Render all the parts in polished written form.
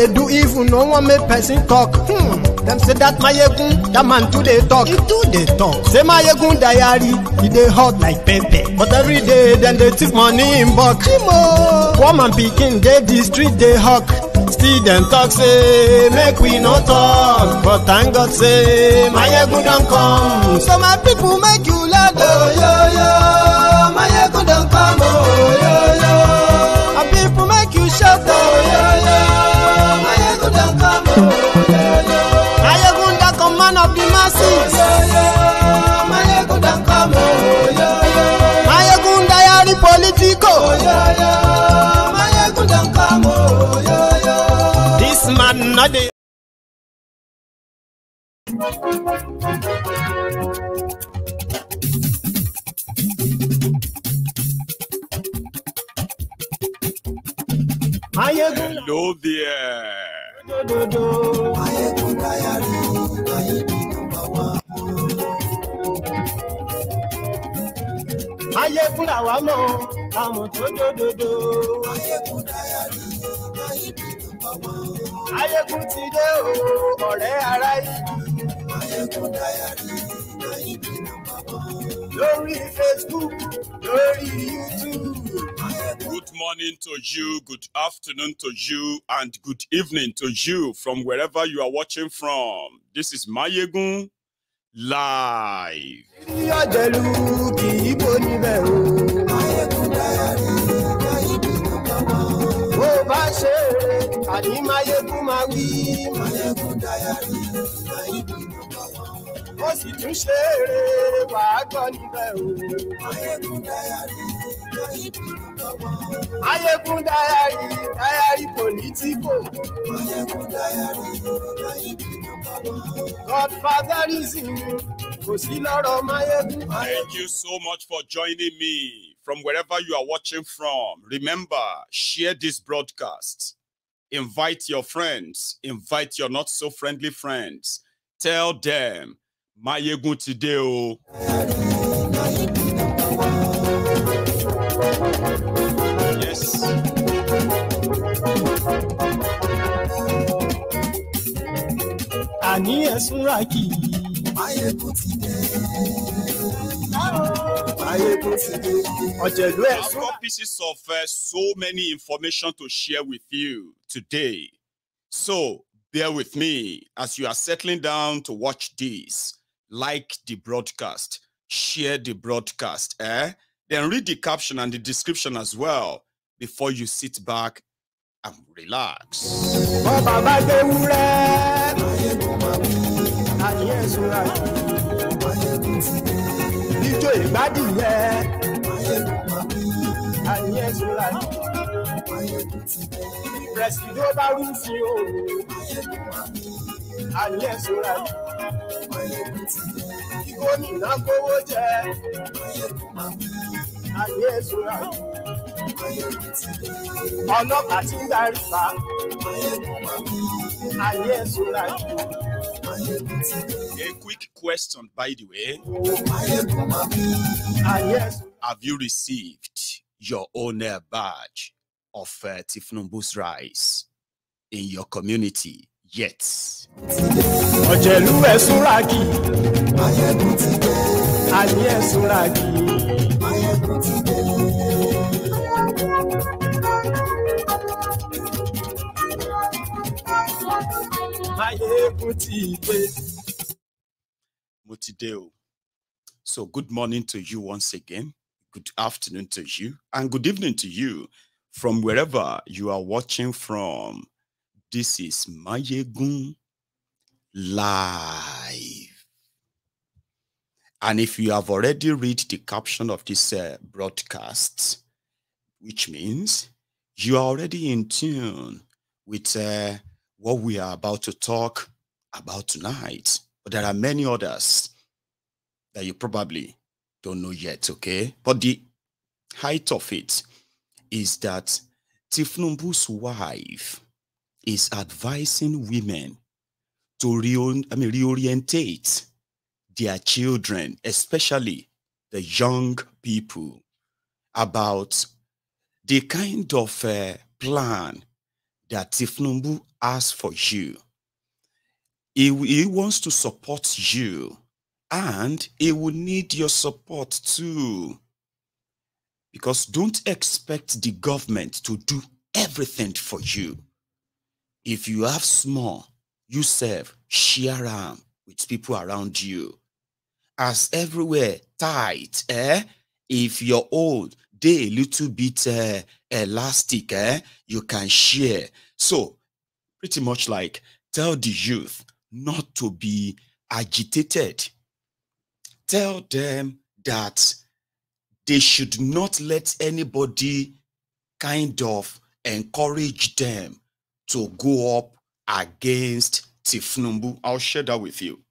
they do evil, no one make person talk. Them say that Mayegun, that man too they talk. He too they talk. Say Mayegun diary, he they hot like pepper. But every day, then they take money in bulk. Woman picking, they the street, they hawk. Still them talk, say, make we no talk. But thank God, say, Mayegun don't come. So my people make you laugh, oh, yo, yo. Mayegun don't come, oh, yo, yo. My people make you shout, oh, yo, yo. Mayegun don't come, oh, yo, yo. Mayegun the command of the masses, oh, yo, yo. Mayegun don't come, oh, yo, yo. Mayegun diary politico, oh, yo, yo. Mayegun don't come, oh, yo, yo. This man not the Hello there. Mayegun àwa mọ̀, àmọ̀ tó dòdòdò. Mayegun ti dé o, ọ̀rẹ́ ará yìí. Lórí Facebook, lórí YouTube. Good morning to you, good afternoon to you, and good evening to you from wherever you are watching from. This is Mayegun Live. Mayegun diary politico. Godfatherism. Thank you so much for joining me from wherever you are watching from. Remember, share this broadcast. Invite your friends. Invite your not so friendly friends. Tell them, Mayegun today, oh. Yes. Ani esunraki. I've got pieces of so many information to share with you today. So bear with me as you are settling down to watch this. Like the broadcast, share the broadcast, then read the caption and the description as well before you sit back and relax. A quick question, by the way. Have you received your own badge of Tifnumbu's rice in your community yet? Mutideo. So good morning to you once again. Good afternoon to you. And good evening to you from wherever you are watching from. This is Mayegun Live. And if you have already read the caption of this broadcast, which means you are already in tune with what we are about to talk about tonight. But there are many others that you probably don't know yet, okay? But the height of it is that Tifnumbu's wife is advising women to reorientate their children, especially the young people, about the kind of plan that Tifnumbu has for you. He wants to support you, and he will need your support too. Because don't expect the government to do everything for you. If you have small, you serve, share them with people around you. As everywhere tight, if you're old, they a little bit elastic, you can share. So pretty much like tell the youth not to be agitated. Tell them that they should not let anybody kind of encourage them to go up against Tifnumbu. I'll share that with you.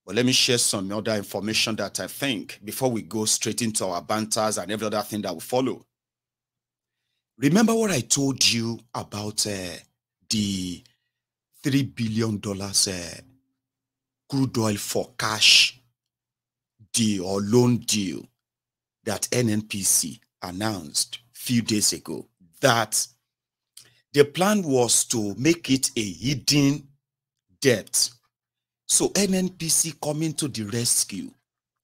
But let me share some other information that I think before we go straight into our banters and every other thing that will follow. Remember what I told you about the $3 billion crude oil for cash deal or loan deal that NNPC announced a few days ago, that the plan was to make it a hidden debt. So NNPC coming to the rescue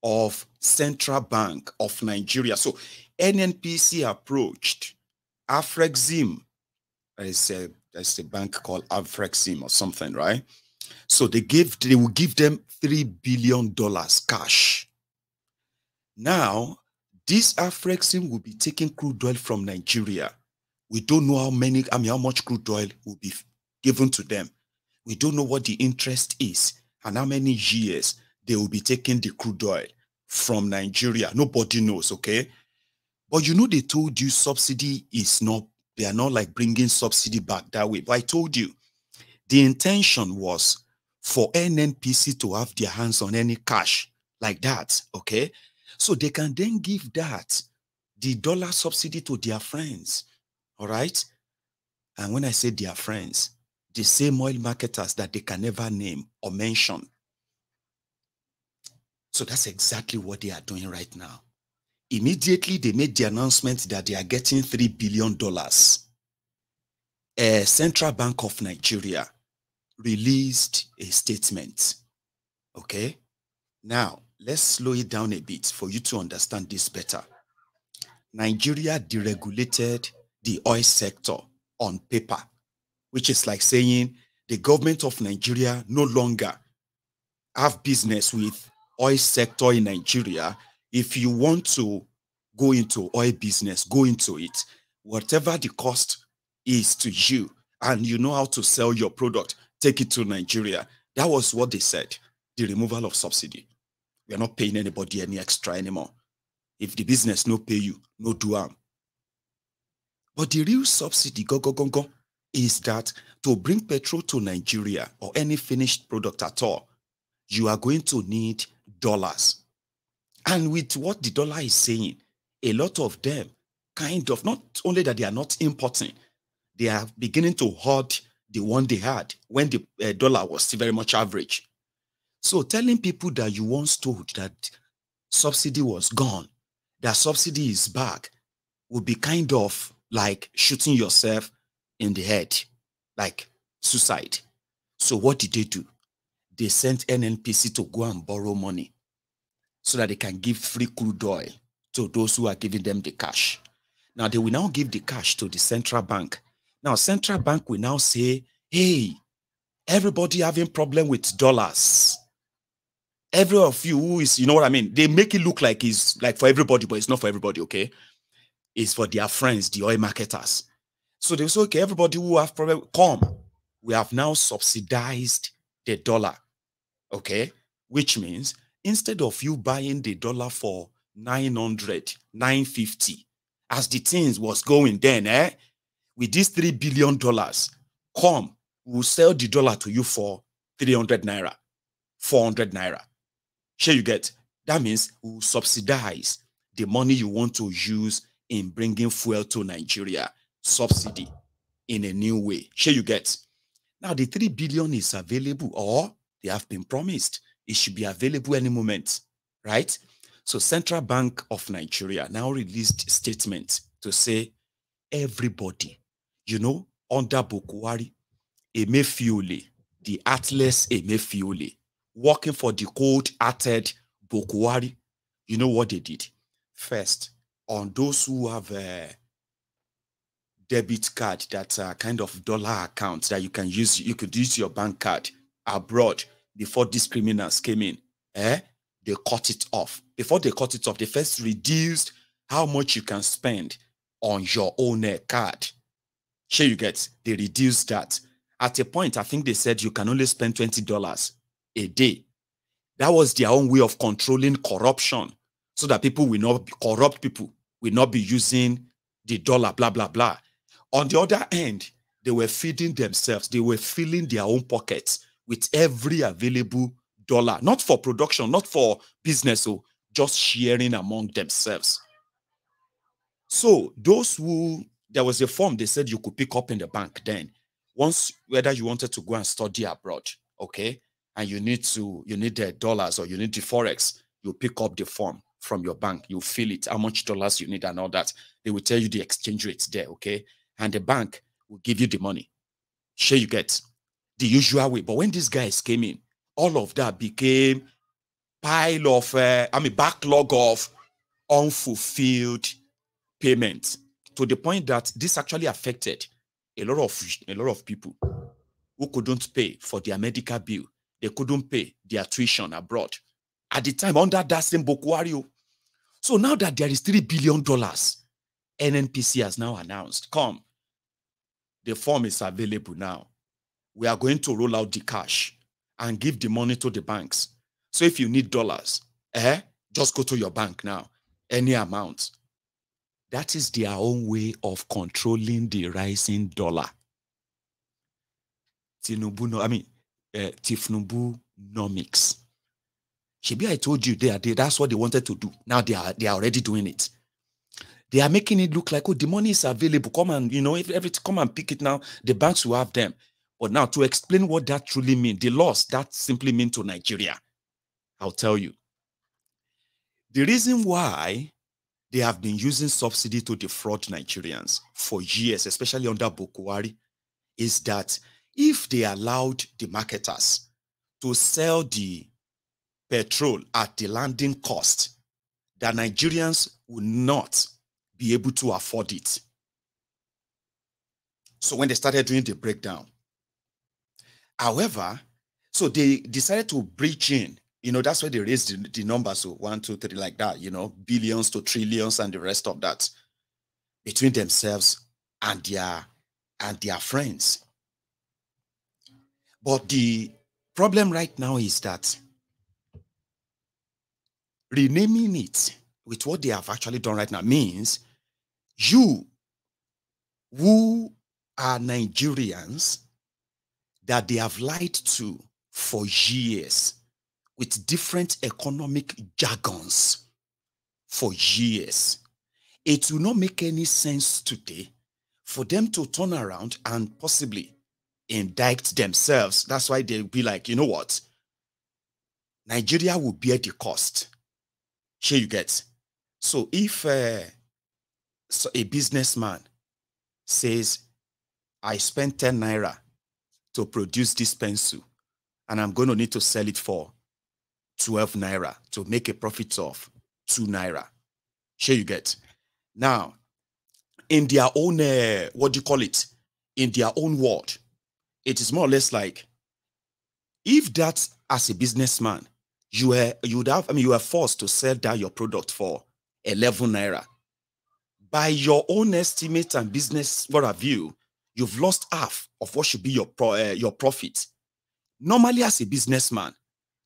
of Central Bank of Nigeria. So NNPC approached Afrexim. There's a bank called Afrexim or something, right? So they will give them $3 billion cash. Now, this Afrexim will be taking crude oil from Nigeria. We don't know how much crude oil will be given to them. We don't know what the interest is and how many years they will be taking the crude oil from Nigeria. Nobody knows, okay? But you know, they told you subsidy is not, they are not like bringing subsidy back that way. But I told you, the intention was for NNPC to have their hands on any cash like that, okay? So they can then give that, the dollar subsidy, to their friends, all right? And when I say their friends, the same oil marketers that they can never name or mention. So that's exactly what they are doing right now. Immediately, they made the announcement that they are getting $3 billion. Central Bank of Nigeria released a statement. Okay? Now, let's slow it down a bit for you to understand this better. Nigeria deregulated the oil sector on paper, which is like saying the government of Nigeria no longer have business with oil sector in Nigeria. If you want to go into oil business, go into it. Whatever the cost is to you, and you know how to sell your product, take it to Nigeria. That was what they said, the removal of subsidy. We are not paying anybody any extra anymore. If the business no pay you, no do harm. But the real subsidy, is that to bring petrol to Nigeria or any finished product at all, you are going to need dollars. And with what the dollar is saying, a lot of them kind of, not only that they are not importing, they are beginning to hoard the one they had when the dollar was still very much average. So telling people that you once told that subsidy was gone, that subsidy is back, would be kind of like shooting yourself in the head, like suicide. So what did they do? They sent NNPC to go and borrow money so that they can give free crude oil to those who are giving them the cash. Now, they will now give the cash to the central bank. Now, central bank will now say, hey, everybody having problem with dollars. Every of you who is, you know what I mean? They make it look like it's like for everybody, but it's not for everybody, okay? It's for their friends, the oil marketers. So they say, okay, everybody who have problem, come. We have now subsidized the dollar, okay? Which means instead of you buying the dollar for 900, 950, as the things was going then, with these $3 billion, come, we'll sell the dollar to you for 300 naira, 400 naira. Sure, you get? That means we'll subsidize the money you want to use in bringing fuel to Nigeria. Subsidy in a new way. Sure, you get? Now, the 3 billion is available, or they have been promised. It should be available any moment, right? So Central Bank of Nigeria now released a statement to say, everybody, you know, under Bokuwari, Emefiole, the Atlas Emefiole, working for the cold-hearted Bokuwari. You know what they did? First, on those who have a debit card that are kind of dollar accounts that you can use, you could use your bank card abroad before these criminals came in. They cut it off. Before they cut it off, they first reduced how much you can spend on your own card. Sure, you get, they reduced that. At a point, I think they said you can only spend $20 a day. That was their own way of controlling corruption, so that people will not be corrupt, people will not be using the dollar, blah, blah, blah. On the other hand, they were feeding themselves. They were filling their own pockets with every available dollar, not for production, not for business, so just sharing among themselves. So those who, there was a form they said you could pick up in the bank then, once, whether you wanted to go and study abroad, okay, and you need the dollars or you need the forex, you pick up the form from your bank, you fill it, how much dollars you need and all that. They will tell you the exchange rates there, okay, and the bank will give you the money. Sure, you get the usual way. But when these guys came in, all of that became pile of, backlog of unfulfilled payments, to the point that this actually affected a lot of people who couldn't pay for their medical bill. They couldn't pay their tuition abroad at the time under that same Bokuwari. So now that there is $3 billion, NNPC has now announced, come, the form is available now. We are going to roll out the cash and give the money to the banks. So if you need dollars, just go to your bank now, any amount. That is their own way of controlling the rising dollar. Tifnubu-nomics. Shebi, I told you that's what they wanted to do. Now they are already doing it. They are making it look like, oh, the money is available. Come and, if everything, come and pick it now. The banks will have them. But now, to explain what that truly means, the loss that simply means to Nigeria, I'll tell you. The reason why they have been using subsidy to defraud Nigerians for years, especially under Bokuwari, is that if they allowed the marketers to sell the petrol at the landing cost, the Nigerians would not be able to afford it. So when they started doing the breakdown, however, so they decided to breach in. That's why they raised the numbers, so 1, 2, 3, like that, billions to trillions and the rest of that, between themselves and their friends. But the problem right now is that renaming it with what they have actually done right now means you who are Nigerians that they have lied to for years with different economic jargons for years. It will not make any sense today for them to turn around and possibly indict themselves. That's why they'll be like, you know what? Nigeria will bear the cost. Here you get. So if a businessman says, I spent 10 naira to produce this pencil, and I'm going to need to sell it for 12 naira to make a profit of 2 naira. Here you get. Now, in their own, in their own world, it is more or less like, if that, as a businessman, you were forced to sell that your product for 11 naira. By your own estimate and business review, you've lost half of what should be your profit. Normally, as a businessman,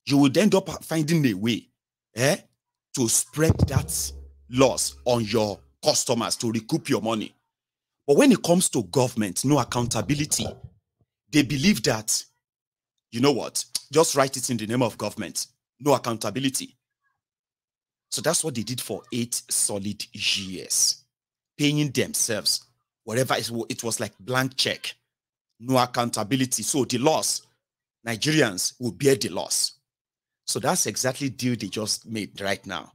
you would end up finding a way to spread that loss on your customers to recoup your money. But when it comes to government, no accountability. They believe that, you know what, just write it in the name of government. No accountability. So that's what they did for 8 solid years. Paying themselves, whatever it was, like blank check. No accountability. So the loss, Nigerians will bear the loss. So that's exactly the deal they just made right now.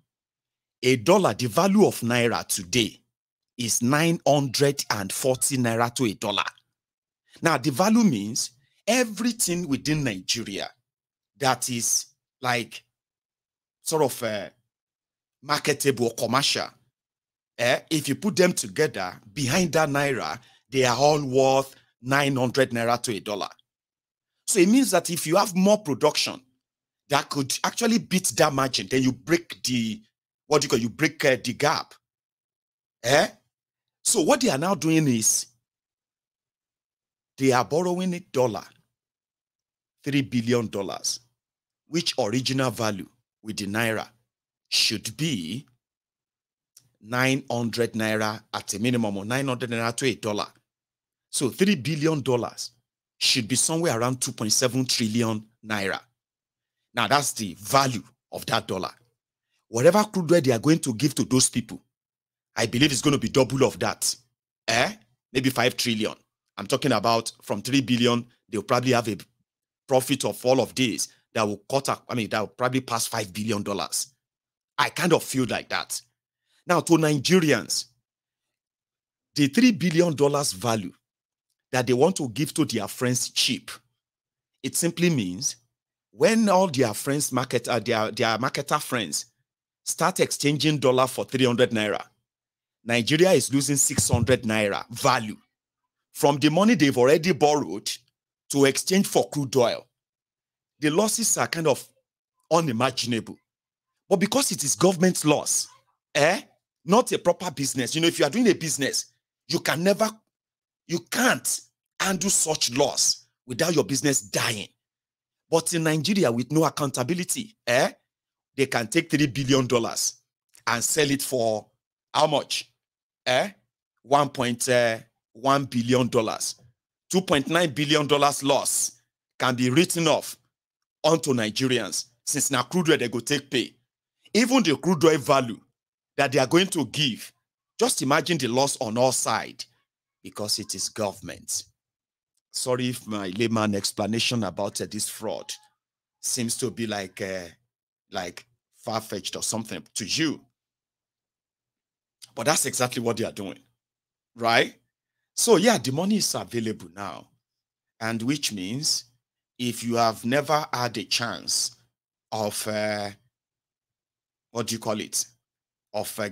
$1, the value of naira today is 940 naira to $1. Now, the value means everything within Nigeria that is like sort of marketable or commercial. If you put them together, behind that naira, they are all worth 900 naira to $1. So it means that if you have more production that could actually beat that margin, then you break the, you break the gap. So what they are now doing is they are borrowing $3 billion, which original value with the naira should be 900 naira at a minimum, or 900 naira to $1. So $3 billion should be somewhere around 2.7 trillion naira. Now that's the value of that dollar. Whatever crude oil they are going to give to those people, I believe it's going to be double of that. Maybe 5 trillion. I'm talking about from 3 billion, they'll probably have a profit of all of this that will that will probably pass $5 billion. I kind of feel like that. Now, to Nigerians, the $3 billion value that they want to give to their friends cheap, it simply means when all their friends their marketer friends start exchanging dollar for 300 naira, Nigeria is losing 600 naira value from the money they've already borrowed to exchange for crude oil. The losses are kind of unimaginable. But because it is government loss, not a proper business. If you are doing a business, you can't handle such loss without your business dying. But in Nigeria, with no accountability, they can take $3 billion and sell it for how much? $1.1 billion. $2.9 billion loss can be written off onto Nigerians, since now crude oil they go take pay. Even the crude oil value that they are going to give, just imagine the loss on our side, because it is government. Sorry if my layman explanation about this fraud seems to be like far-fetched or something to you. But that's exactly what they are doing, right? So yeah, the money is available now. And which means if you have never had a chance of,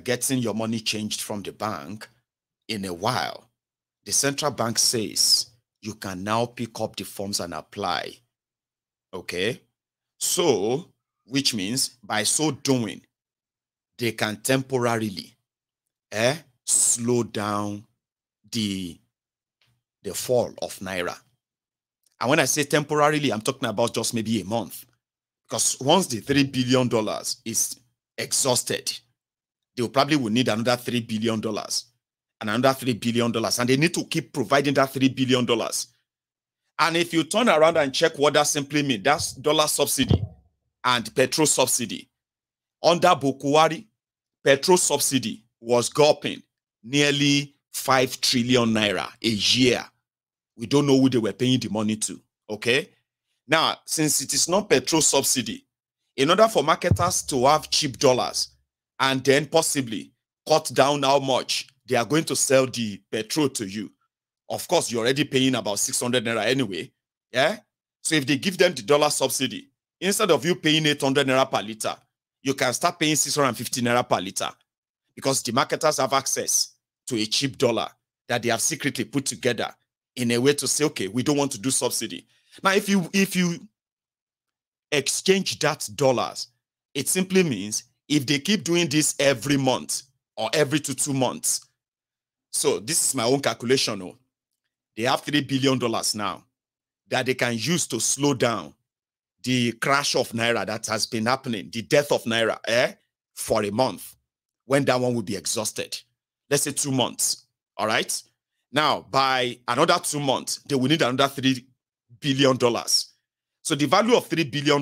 getting your money changed from the bank in a while, the central bank says you can now pick up the forms and apply. Okay? So, which means by so doing, they can temporarily slow down the fall of naira. And when I say temporarily, I'm talking about just maybe a month. Because once the $3 billion is exhausted, they will probably need another $3 billion and another $3 billion. And they need to keep providing that $3 billion. And if you turn around and check what that simply means, that's dollar subsidy and petrol subsidy. Under Bukuwari, petrol subsidy was gulping nearly 5 trillion naira a year. We don't know who they were paying the money to, okay? Now, since it is not petrol subsidy, in order for marketers to have cheap dollars and then possibly cut down how much they are going to sell the petrol to you, of course, you're already paying about 600 naira anyway, yeah? So if they give them the dollar subsidy, instead of you paying 800 naira per liter, you can start paying 650 naira per liter, because the marketers have access to a cheap dollar that they have secretly put together in a way to say, okay, we don't want to do subsidy. Now, if you exchange that dollars, it simply means if they keep doing this every month or every 2 months, so this is my own calculation, they have $3 billion now that they can use to slow down the crash of naira that has been happening, the death of naira, for a month, when that one will be exhausted. Let's say 2 months, all right? Now, by another 2 months, they will need another $3 billion. So the value of $3 billion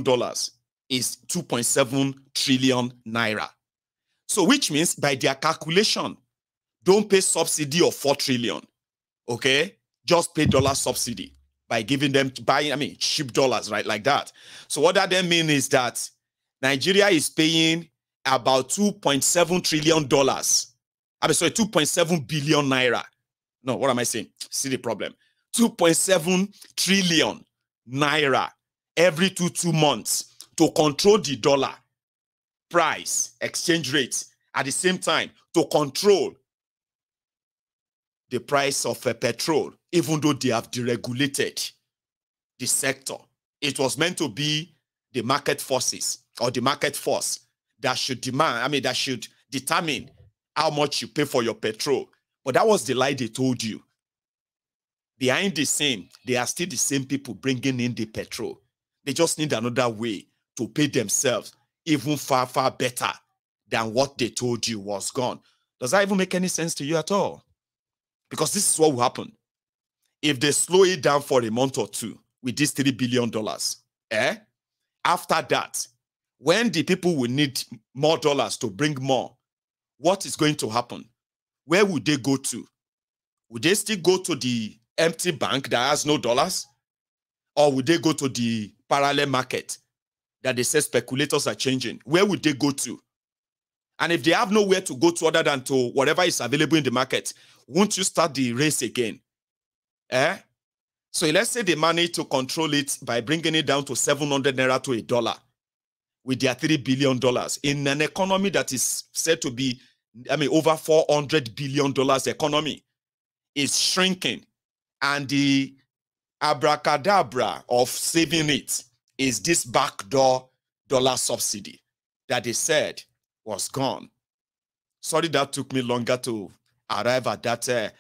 is 2.7 trillion naira. So which means by their calculation, don't pay subsidy of 4 trillion, okay? Just pay dollar subsidy by giving them, cheap dollars, right? Like that. So what that then means is that Nigeria is paying about $2.7 trillion. 2.7 billion naira. No, what am I saying? See the problem. 2.7 trillion naira every two months to control the dollar price, exchange rate, at the same time to control the price of petrol, even though they have deregulated the sector. It was meant to be the market forces or the market force that should that should determine how much you pay for your petrol. But that was the lie they told you. Behind the scene, they are still the same people bringing in the petrol. They just need another way to pay themselves even far, far better than what they told you was gone. Does that even make any sense to you at all? Because this is what will happen. If they slow it down for a month or two with this $3 billion, after that, when the people will need more dollars to bring more, what is going to happen? Where would they go to? Would they still go to the empty bank that has no dollars? Or would they go to the parallel market that they say speculators are changing? Where would they go to? And if they have nowhere to go to other than to whatever is available in the market, won't you start the race again? So let's say they manage to control it by bringing it down to 700 naira to $1 with their $3 billion in an economy that is said to be, over $400 billion economy is shrinking. And the abracadabra of saving it is this backdoor dollar subsidy that they said was gone. Sorry that took me longer to arrive at that,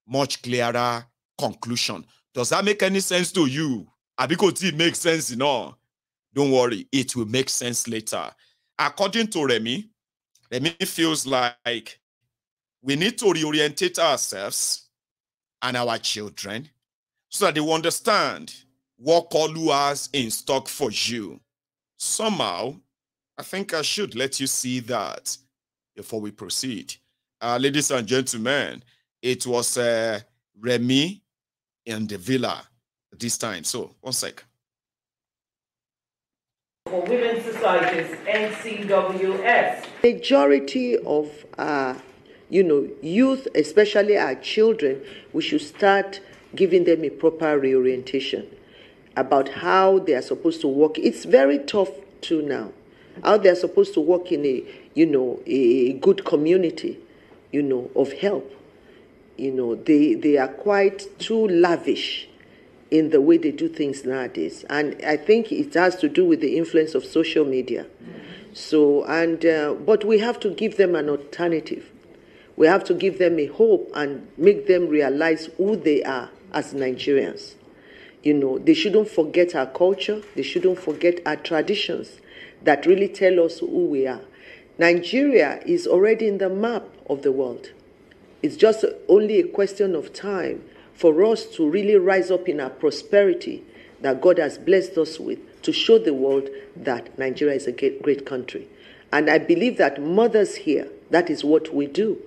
much clearer conclusion. Does that make any sense to you? Because it makes sense, Don't worry, it will make sense later. According to Remi feels like we need to reorientate ourselves and our children so that they will understand what Kolu has in stock for you. Somehow, I think I should let you see that before we proceed. Ladies and gentlemen, it was Remi in the villa this time. So, one sec. For Women's Societies, NCWS. Majority of youth, especially our children, we should start giving them a proper reorientation about how they are supposed to work. It's very tough too now. How they are supposed to work in a good community, of help. They are quite too lavish in the way they do things nowadays. And I think it has to do with the influence of social media. So, but we have to give them an alternative. We have to give them a hope and make them realize who they are as Nigerians. They shouldn't forget our culture. They shouldn't forget our traditions that really tell us who we are. Nigeria is already in the map of the world. It's just only a question of time for us to really rise up in our prosperity that God has blessed us with to show the world that Nigeria is a great country. And I believe that mothers here, that is what we do.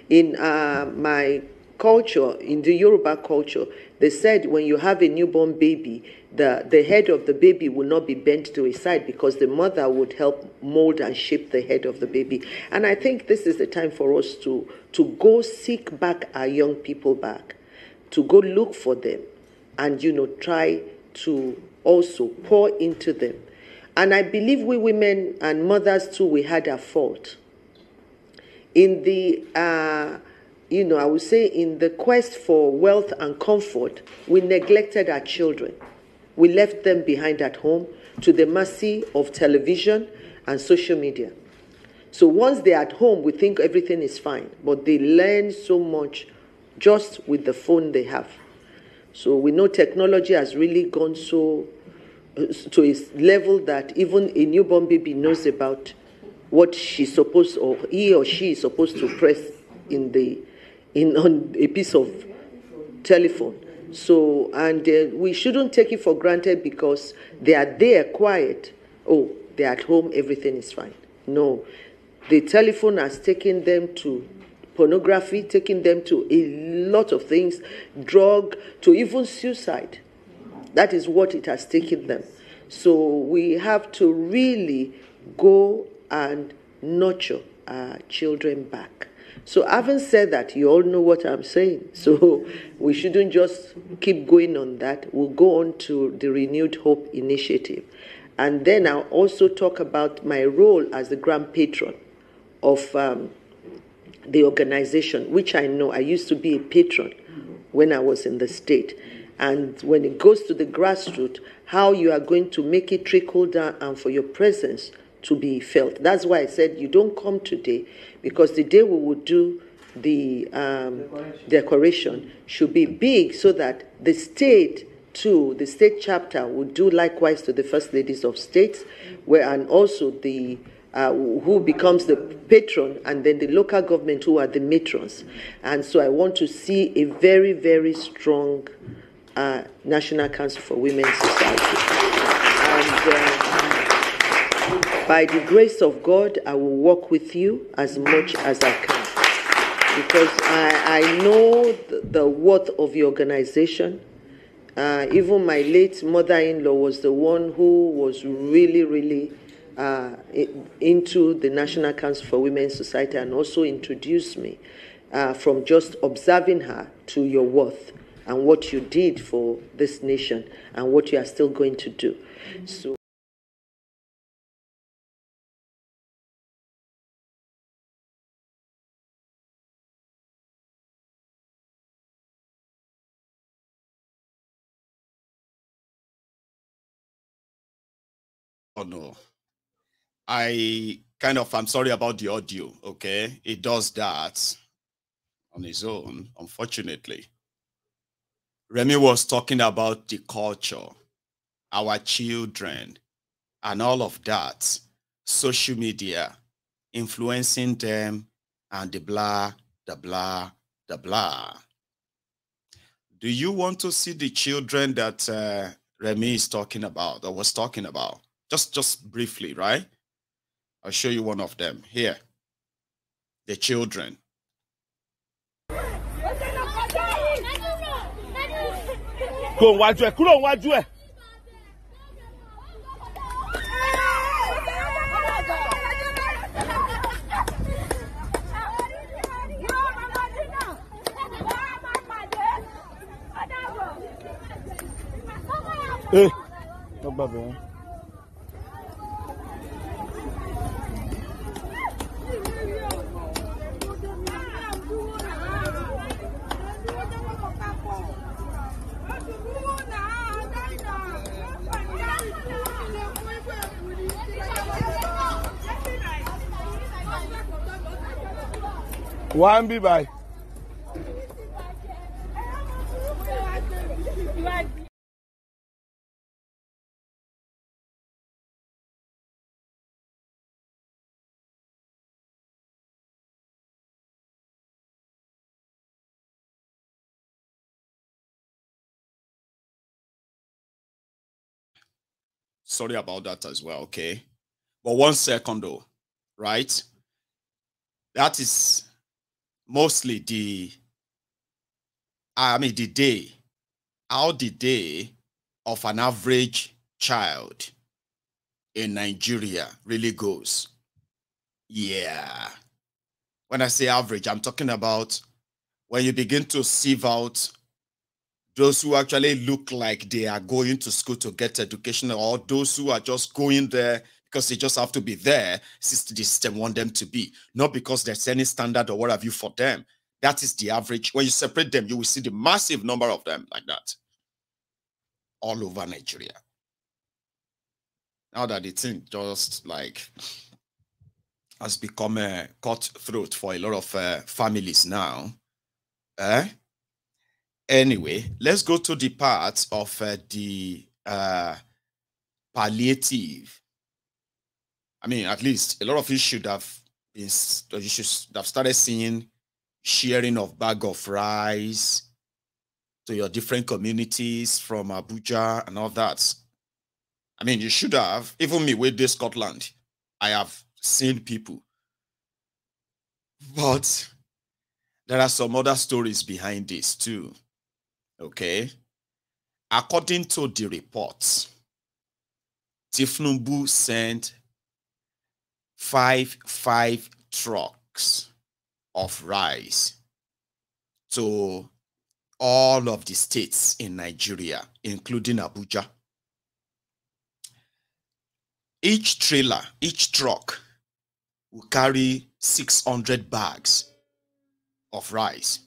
In my culture, in the Yoruba culture, they said when you have a newborn baby, the head of the baby will not be bent to a side because the mother would help mold and shape the head of the baby. And I think this is the time for us to go seek back our young people back, to go look for them and, try to also pour into them. And I believe we women and mothers too, we had our fault. In the, I would say in the quest for wealth and comfort, we neglected our children. We left them behind at home to the mercy of television and social media. So once they're at home, we think everything is fine, but they learn so much just with the phone they have. So we know technology has really gone to a level that even a newborn baby knows about what she's supposed, or he or she is supposed to press on a piece of telephone. So, and we shouldn't take it for granted because they are there quiet. Oh, they're at home, everything is fine. No, the telephone has taken them to pornography, taking them to a lot of things, drug, to even suicide. That is what it has taken them. So we have to really go and nurture our children back So having said that, you all know what I'm saying. So we shouldn't just keep going on that. We'll go on to the Renewed Hope Initiative. And then I'll also talk about my role as the grand patron of the organization, which I know I used to be a patron when I was in the state. And when it goes to the grassroots, how you are going to make it trickle down and for your presence to be felt. That's why I said you don't come today, because the day we will do the decoration should be big, so that the state too, the state chapter will do likewise to the first ladies of states, and also the who becomes the patron, and then the local government who are the matrons. And so I want to see a very, very strong National Council for Women's Society. And by the grace of God, I will work with you as much as I can, because I know the worth of your organization. Even my late mother-in-law was the one who was really, really into the National Council for Women's Society, and also introduced me from just observing her to your worth and what you did for this nation and what you are still going to do. So. Oh no. I'm sorry about the audio, okay? It does that on its own, unfortunately. Remi was talking about the culture, our children, and all of that. Social media, influencing them, and the blah, the blah, the blah. Do you want to see the children that Remi is talking about, or was talking about? Just briefly, right? I'll show you one of them here. The children. Go wájú ẹ, kúrò wájú ẹ. Tó gbà bẹ́ẹ̀. One be by. Sorry about that as well, okay? But 1 second though, right? That is mostly the day, how the day of an average child in Nigeria really goes. Yeah. When I say average, I'm talking about when you begin to sieve out those who actually look like they are going to school to get education, or those who are just going there because they just have to be there since the system want them to be, not because there's any standard or what have you for them. That is the average. When you separate them, you will see the massive number of them like that all over Nigeria. Now that the thing just like has become a cutthroat for a lot of families now. Anyway, let's go to the part of the palliative. I mean, at least a lot of you should have started seeing sharing of bag of rice to your different communities from Abuja and all that. I mean, you should have. Even me with this Scotland, I have seen people. But there are some other stories behind this too. Okay. According to the reports, Tifnumbu sent 5 trucks of rice to all of the states in Nigeria, including Abuja. Each trailer, each truck will carry 600 bags of rice.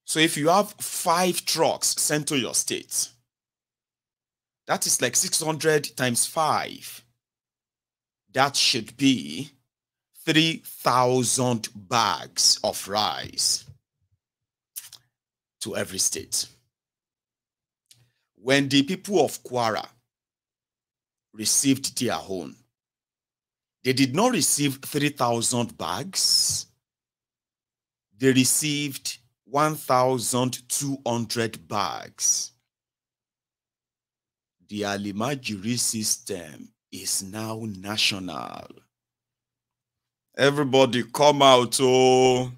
So if you have 5 trucks sent to your state, that is like 600 times 5. That should be 3,000 bags of rice to every state. When the people of Kwara received their own, they did not receive 3,000 bags. They received 1,200 bags. The Alimajiri system is now national. Everybody come out, oh.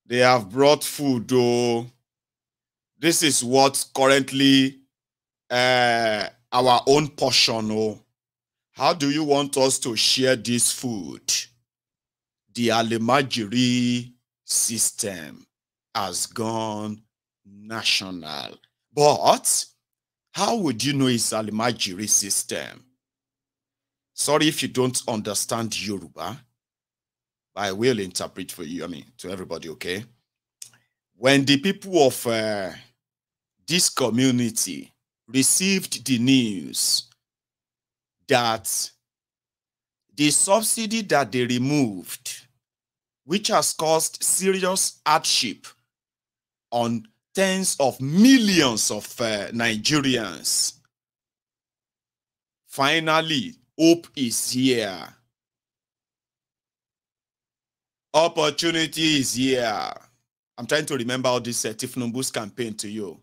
They have brought food, oh. This is what's currently our own portion, oh. How do you want us to share this food? The Alimajiri system has gone national. But how would you know it's Alimajiri system? Sorry if you don't understand Yoruba. I will interpret for you, to everybody, okay? When the people of this community received the news that the subsidy that they removed, which has caused serious hardship on tens of millions of Nigerians, finally, hope is here. Opportunity is here. I'm trying to remember all this Tifnumbu's campaign to you.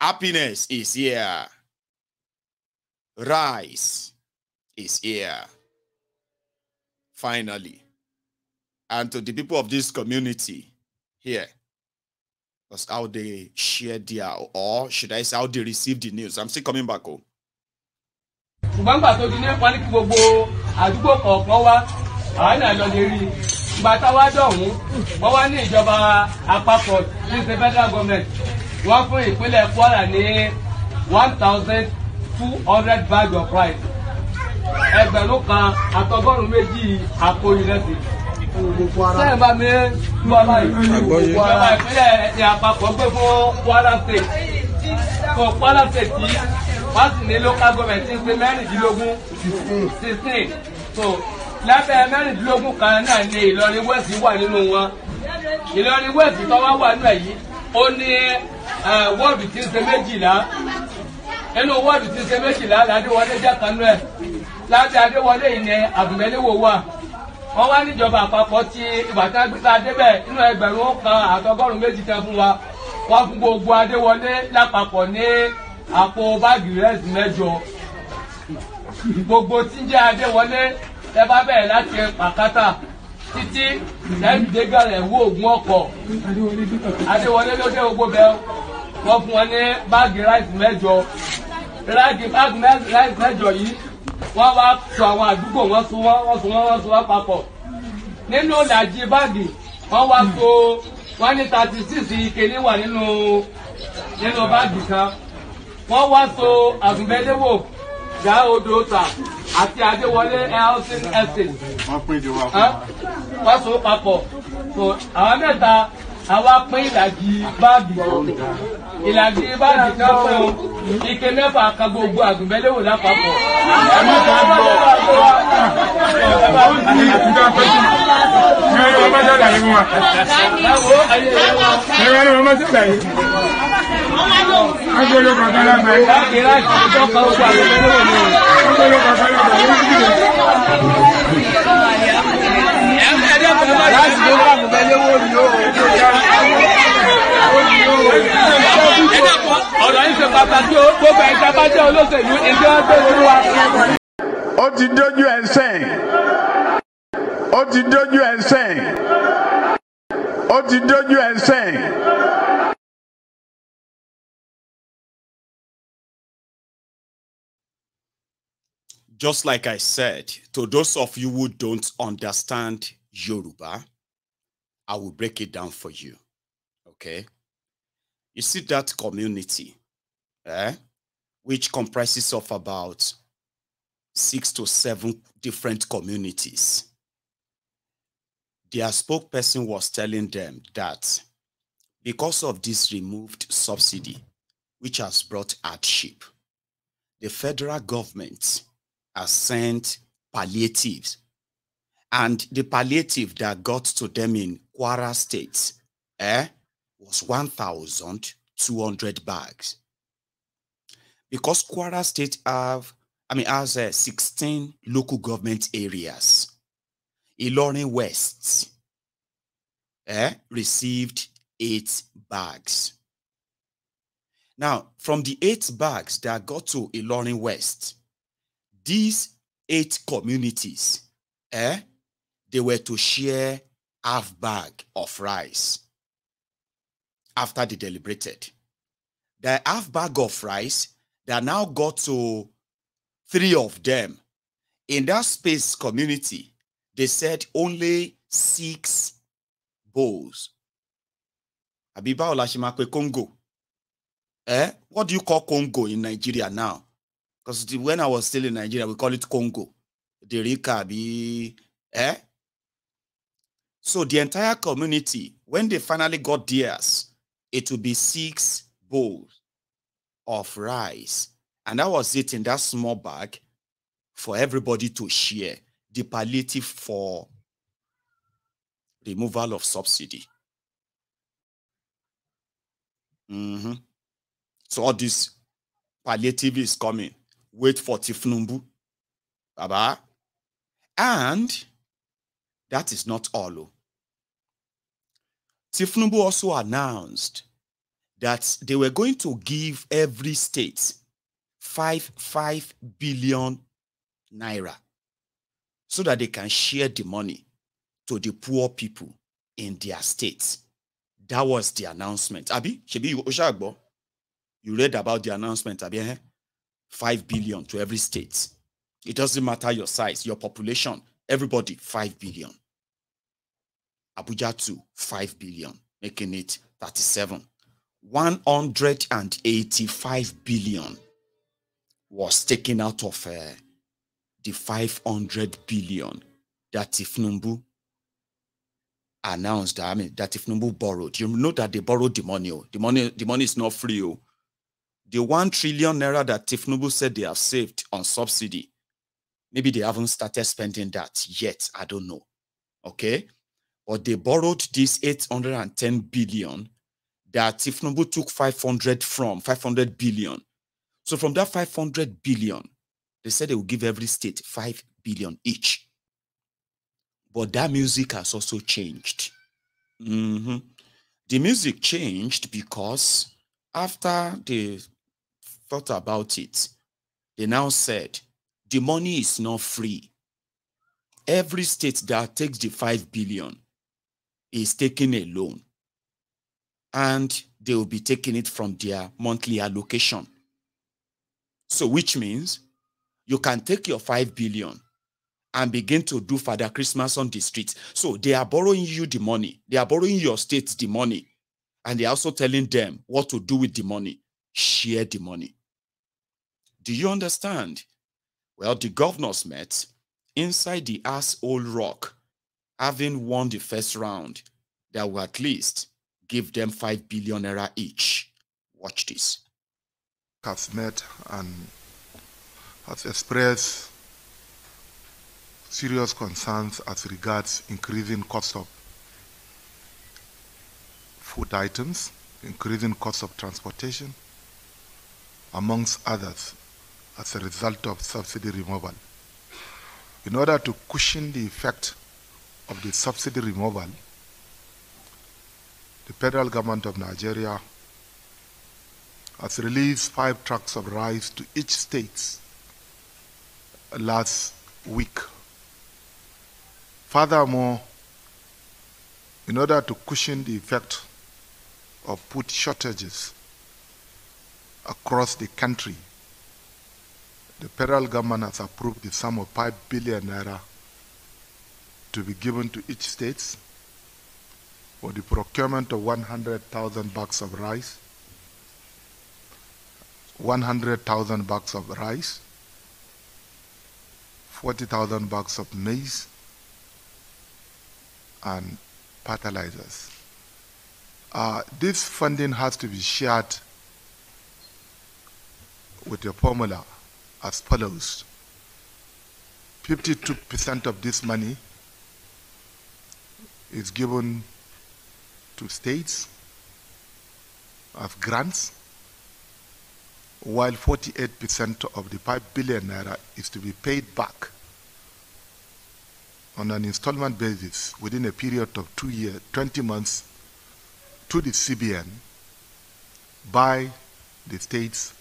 Happiness is here. Rice is here. Finally. And to the people of this community here, that's how they shared their, or should I say how they received the news. I'm still coming back home. Bàtàwá dọ̀hún wọ́n wá ní ìjọba àpapọ̀ ní ṣe federal government wọ́n fún ìpínlẹ̀ Kwara ní 1,200 bags of rice, ẹgbẹ̀rún kan àtọgọ́rùn méjì àpò ìrẹsì. Sẹ́yìn bá mi gbọ́ báyìí ìjọba ìpínlẹ̀ ní àpapọ̀ gbé fún Kwara state. Fún Kwara state yìí wọ́n sì ní local government ti ṣe mẹ́rìndínlógún 16. So lábẹ́ mẹ́rìndínlógún kan náà ni Ìlọrin West wà nínú wọn. Ìlọrin West tó wá wà nínú èyí ó ní wọ́ọ̀dù tí ń ṣe 12. Nínú wọ́ọ̀dù tí ń ṣe 12 l'Adéwọlé jẹ́ kan náà. Lábẹ́ Adéwọlé yìí ni Àgùnbẹ́léwò wà. Wọ́n wá níjọba àpapọ̀ tí ìbátan gbé débẹ̀ nínú ẹgbẹ̀rún kan àtọgọ́rùn méjì tẹ́ fún wa. Wọ́n fún gbogbo Adéwọlé lápapọ̀ ní àpò báàgì rẹ́sì 8. Gbogbo tí ń jẹ́ Adéwọlé ẹ bá bẹ̀rẹ̀ láti Pàkátà títí ìdáyìndégàrẹ̀ wó ògùn ọkọ̀ Adéwọlé ló dé gbogbo bẹ́ẹ̀ wọ́n fún wọn ní báàgì ráìsì 8. Báàgì ráìsì 8 yìí wọ́n wá sọ àwọn àdúgbò wọ́n so wọ́n papọ̀. Nínú ìlàjì báàgì wọ́n wá so wọ́n ní 36 ìkíní wà nínú báàgì kan. Wọ́n wá so Àgùnbẹ́léwò dá odò ta àti Adéwọlé housing estate. Wọ́n so papọ̀. So àwọn mẹ́ta àwa pín ìlàjì báàgì. Ìlàjì báàgì kan fún ike 6 kan gbogbo Àgùnbẹ́léwò lápapọ̀. Ọ̀rọ̀ yìí ṣe pàtàkì ó gbogbo ẹ̀ka bá jẹ́ olóṣèlú ìjọ ẹgbẹ́ olúwa. Ó ti dójú ẹ̀ sẹ́yìn. Ó ti dójú ẹ̀ sẹ́yìn. Ó ti dójú ẹ̀ sẹ́yìn. just like I said, to those of you who don't understand Yoruba, I will break it down for you. Okay? You see that community, which comprises of about 6 to 7 different communities. Their spokesperson was telling them that because of this removed subsidy, which has brought hardship, the federal government has sent palliatives. And the palliative that got to them in Kwara State was 1,200 bags. Because Kwara State has 16 local government areas. Ilorin West received 8 bags. Now, from the 8 bags that got to Ilorin West, these 8 communities, they were to share half bag of rice after they deliberated. The half bag of rice that now got to 3 of them. In that space community, they said only 6 bowls. Abiba Olashimakwe Congo. What do you call Congo in Nigeria now? Because when I was still in Nigeria, we call it Congo. The Rika be, So the entire community, when they finally got theirs, it would be 6 bowls of rice. And that was it in that small bag for everybody to share. The palliative for removal of subsidy. So all this palliative is coming. Wait for Tifnumbu. Baba. And that is not all. Tifnumbu also announced that they were going to give every state 5 billion naira so that they can share the money to the poor people in their states. That was the announcement. Abi, you read about the announcement, Abi, 5 billion to every state. It doesn't matter your size, your population, everybody 5 billion. Abuja too, 5 billion, making it 37. 185 billion was taken out of the 500 billion that Tifnumbu announced. That Tifnumbu borrowed. You know that they borrowed the money. The money is not free. The 1 trillion naira that Tifnumbu said they have saved on subsidy, maybe they haven't started spending that yet. I don't know. Okay? But they borrowed this 810 billion that Tifnumbu took 500 billion. So from that 500 billion, they said they will give every state 5 billion each. But that music has also changed. The music changed because after they thought about it, they now said the money is not free. Every state that takes the 5 billion is taking a loan, and they will be taking it from their monthly allocation. So which means you can take your 5 billion and begin to do Father Christmas on the streets. So they are borrowing you the money. They are borrowing your state the money. And they are also telling them what to do with the money. Share the money. Do you understand? Well, the governors met inside the asshole rock, having won the first round. That will at least give them 5 billion naira each. Watch this. Has met and has expressed serious concerns as regards increasing cost of food items, increasing cost of transportation, amongst others, as a result of subsidy removal. In order to cushion the effect of the subsidy removal, the federal government of Nigeria has released 5 trucks of rice to each state last week. Furthermore, in order to cushion the effect of food shortages across the country, the federal government has approved the sum of 5 billion naira to be given to each state for the procurement of 100,000 bags of rice, 100,000 bags of rice, 40,000 bags of maize, and fertilizers. This funding has to be shared with a formula as follows. 52% of this money is given to states as grants, while 48% of the 5 billion naira is to be paid back on an installment basis within a period of 2 years, 20 months to the CBN by the states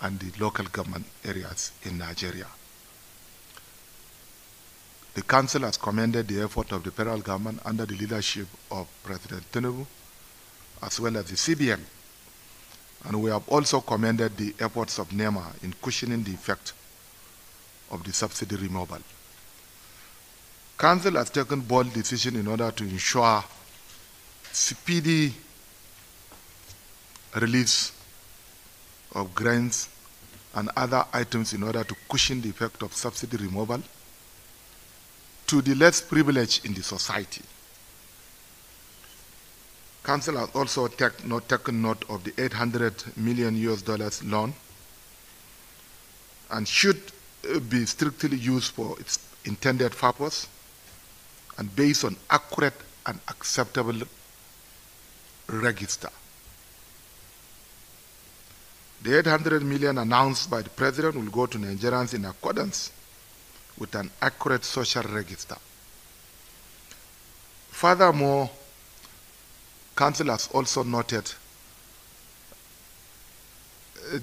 and the local government areas in Nigeria. The Council has commended the effort of the federal government under the leadership of President Tinubu, as well as the CBN. And we have also commended the efforts of NEMA in cushioning the effect of the subsidy removal. Council has taken bold decisions in order to ensure speedy release of grains and other items in order to cushion the effect of subsidy removal to the less privileged in the society. Council has also taken note of the $800 million loan and should be strictly used for its intended purpose and based on accurate and acceptable register. The $800 million announced by the President will go to Nigerians in accordance with an accurate social register. Furthermore, Council has also noted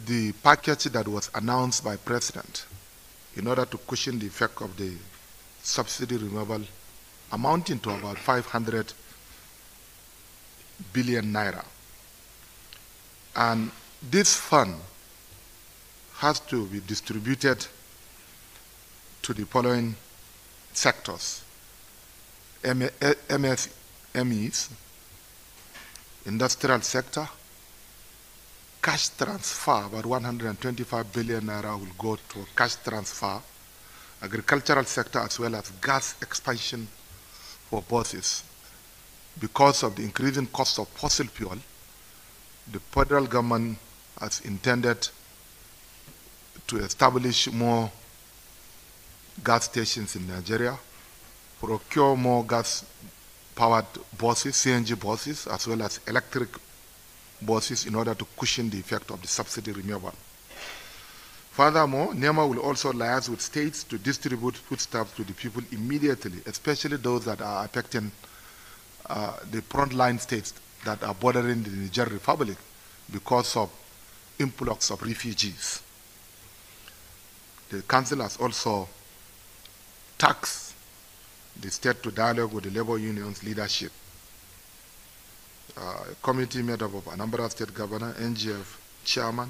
the package that was announced by President in order to cushion the effect of the subsidy removal amounting to about 500 billion naira. And this fund has to be distributed to the following sectors: MSMEs, industrial sector, cash transfer, about 125 billion naira will go to cash transfer, agricultural sector, as well as gas expansion for buses. Because of the increasing cost of fossil fuel, the federal government has intended to establish more gas stations in Nigeria, procure more gas-powered buses, CNG buses, as well as electric buses in order to cushion the effect of the subsidy removal. Furthermore, NEMA will also liaise with states to distribute foodstuffs to the people immediately, especially those that are affecting the frontline states that are bordering the Niger Republic because of influx of refugees. The Council has also tasked the state to dialogue with the labor union's leadership. A committee made up of Anambra State Governor, NGF Chairman,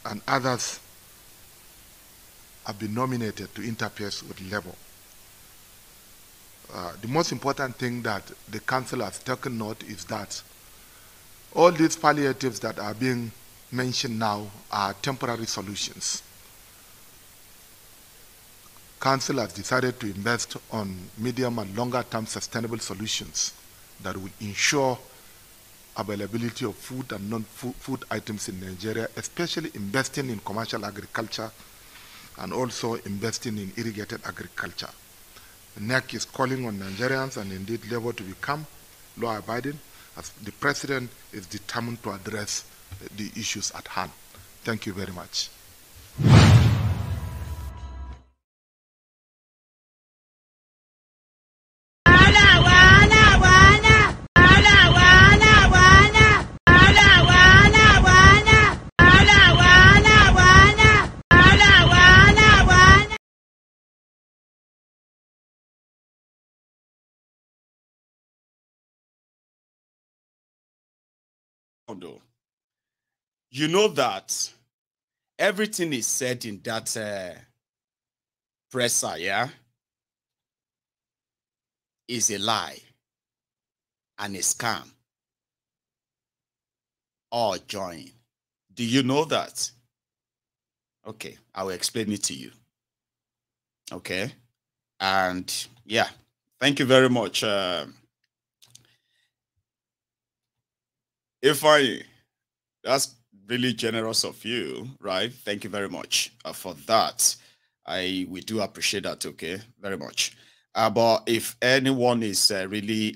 and others have been nominated to interface with labor. The most important thing that the Council has taken note is that all these palliatives that are being mentioned now are temporary solutions. Council has decided to invest on medium and longer term sustainable solutions that will ensure availability of food and non-food items in Nigeria, especially investing in commercial agriculture and also investing in irrigated agriculture. NEC is calling on Nigerians and indeed labor to become law-abiding, as the President is determined to address the issues at hand. Thank you very much. you know that everything is said in that presser, yeah, is a lie and a scam. All join. Do you know that? Okay, I will explain it to you. Okay, and yeah, thank you very much. That's really generous of you, right? Thank you very much for that. We do appreciate that. Okay, very much. But if anyone is really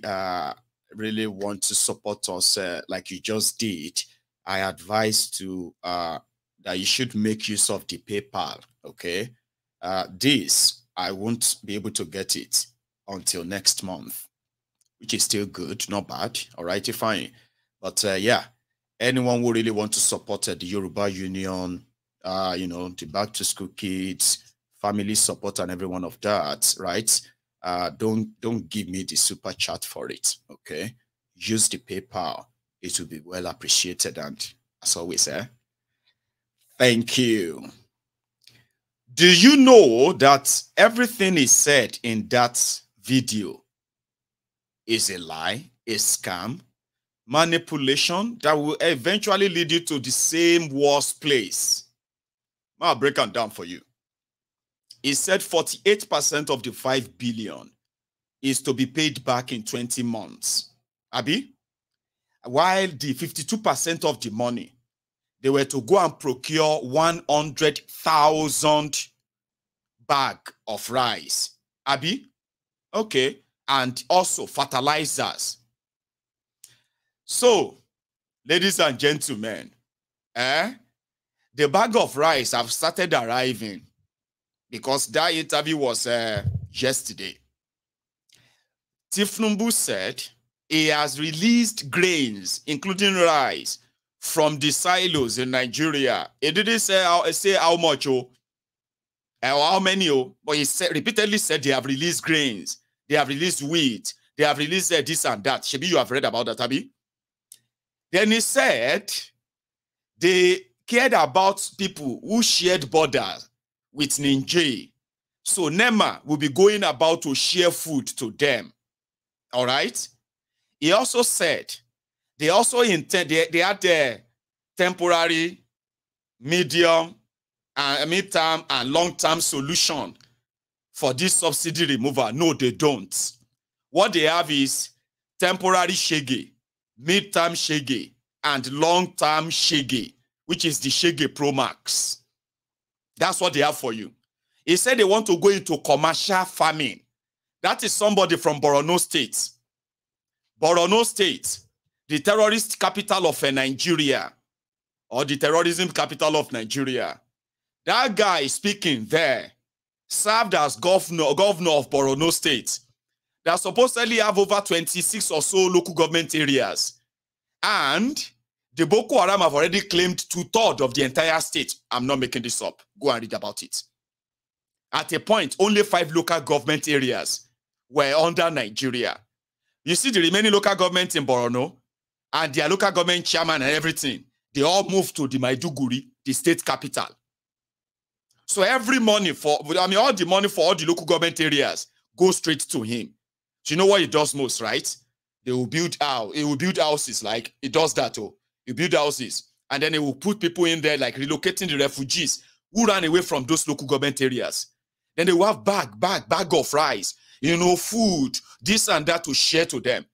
want to support us like you just did, I advise to that you should make use of the PayPal. Okay, this I won't be able to get it until next month, which is still good, not bad. All right, fine. But yeah, anyone who really want to support the Yoruba Union, you know, the back to school kids, family support, and every one of that, right? Don't give me the super chat for it. Okay, use the PayPal. It will be well appreciated, and as always, thank you. Do you know that everything is said in that video is a lie, a scam, manipulation that will eventually lead you to the same worst place? I'll break them down for you. It said 48% of the 5 billion is to be paid back in 20 months. Abi? While the 52% of the money, they were to go and procure 100,000 bag of rice. Abi? Okay. And also fertilizers. So, ladies and gentlemen, the bag of rice have started arriving because that interview was yesterday. Tifnumbu said he has released grains, including rice, from the silos in Nigeria. He didn't say how much or how many, but he repeatedly said they have released grains, they have released wheat, they have released this and that. Shebi, you have read about that, Abi? Then he said they cared about people who shared borders with Niger. So NEMA will be going about to share food to them. All right? He also said they also intend, they had the temporary, medium, mid-term, and long-term solution for this subsidy removal. No, they don't. What they have is temporary shege, mid-term shege, and long-term shege, which is the Shege Pro Max. That's what they have for you. He said they want to go into commercial farming. That is somebody from Borno State. Borno State, the terrorist capital of Nigeria, or the terrorism capital of Nigeria. That guy speaking there served as governor of Borno State. They supposedly have over 26 or so local government areas. And the Boko Haram have already claimed 2/3 of the entire state. I'm not making this up. Go and read about it. At a point, only 5 local government areas were under Nigeria. You see the remaining local government in Borno and their local government chairman and everything, they all moved to the Maiduguri, the state capital. So every money all the money for all the local government areas goes straight to him. So you know what he does most, right? He will build houses, like he does that. He build houses, and then he will put people in there, like relocating the refugees who ran away from those local government areas. Then they will have bag of rice, you know, food, this and that to share to them.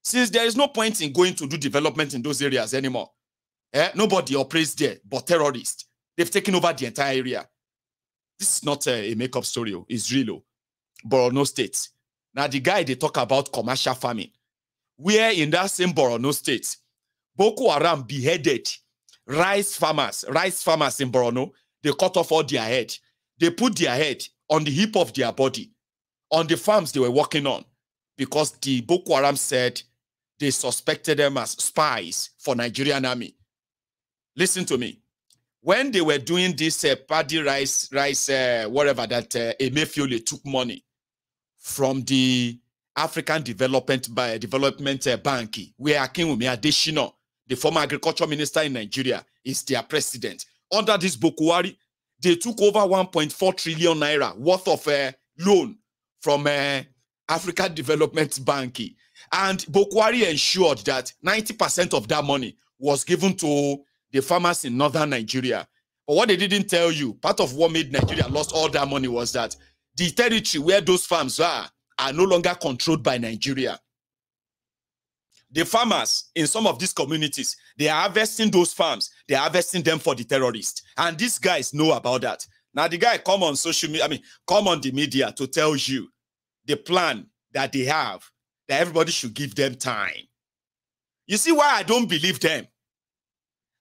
Since there is no point in going to do development in those areas anymore. Nobody operates there but terrorists. They've taken over the entire area. This is not a make-up story. It's real. Borno State. Now the guy they talk about commercial farming, where in that same Borno State, Boko Haram beheaded rice farmers in Borno. They cut off all their head. They put their head on the hip of their body, on the farms they were working on, because the Boko Haram said they suspected them as spies for Nigerian army. Listen to me. When they were doing this paddy rice, whatever, that Emefiole took money from the African Development Bank, where Akinwumi Adesina, the former agriculture minister in Nigeria, is their president. Under this Bokwari, they took over 1.4 trillion naira worth of loan from Africa Development Bank. And Bokwari ensured that 90% of that money was given to the farmers in northern Nigeria. But what they didn't tell you, part of what made Nigeria lost all that money was that the territory where those farms are no longer controlled by Nigeria. The farmers in some of these communities, they are harvesting those farms. They are harvesting them for the terrorists. And these guys know about that. Now the guy come on social media, come on the media to tell you the plan that they have, that everybody should give them time. You see why I don't believe them?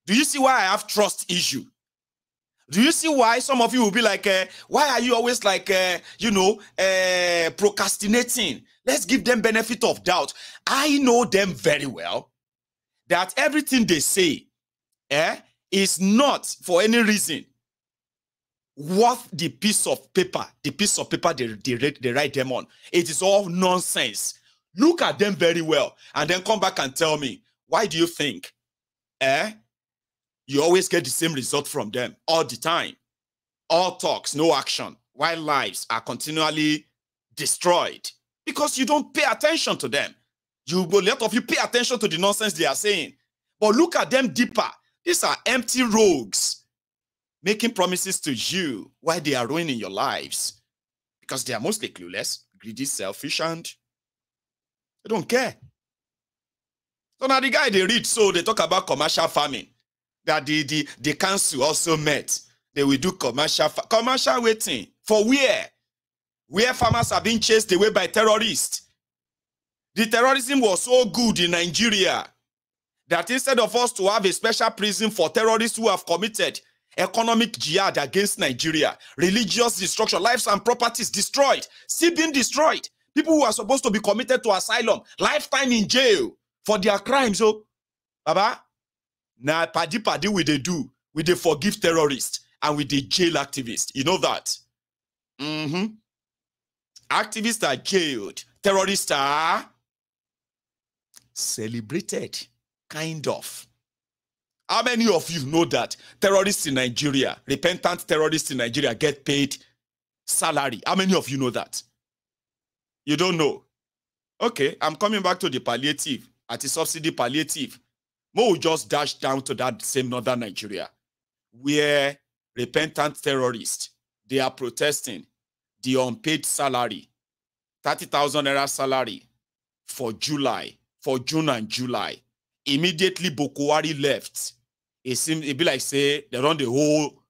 Do you see why I have trust issue? Do you see why some of you will be like, why are you always like, procrastinating? Let's give them benefit of doubt. I know them very well, that everything they say is not for any reason worth the piece of paper they write them on. It is all nonsense. Look at them very well and then come back and tell me, why do you think you always get the same result from them all the time? All talks, no action, while lives are continually destroyed because you don't pay attention to them. A lot of you pay attention to the nonsense they are saying. But look at them deeper. These are empty rogues making promises to you while they are ruining your lives because they are mostly clueless, greedy, selfish, and they don't care. So now the guy they read, so they talk about commercial farming. That the council also met. They will do commercial waiting. For where? Where farmers are being chased away by terrorists. The terrorism was so good in Nigeria that instead of us to have a special prison for terrorists who have committed economic jihad against Nigeria, religious destruction, lives and properties destroyed, still being destroyed. People who are supposed to be committed to asylum, lifetime in jail for their crimes. So, Baba, now padi we they do, we they forgive terrorists and we they jail activists. You know that? Activists are jailed. Terrorists are celebrated. Kind of. How many of you know that terrorists in Nigeria, repentant terrorists in Nigeria get paid salary? How many of you know that? You don't know. Okay, I'm coming back to the palliative, at the subsidy palliative. Mo will just dash down to that same northern Nigeria where repentant terrorists, they are protesting the unpaid salary, 30,000 naira salary for June and July. Immediately Bokwari left. It be like say they run the whole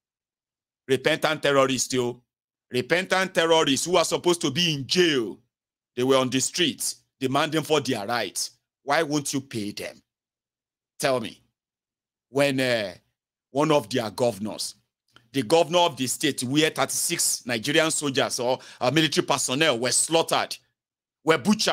repentant terrorists, yo. Repentant terrorists who are supposed to be in jail. They were on the streets demanding for their rights. Why won't you pay them? Tell me. When one of their governors, the governor of the state where 36 Nigerian soldiers or military personnel were slaughtered, were butchered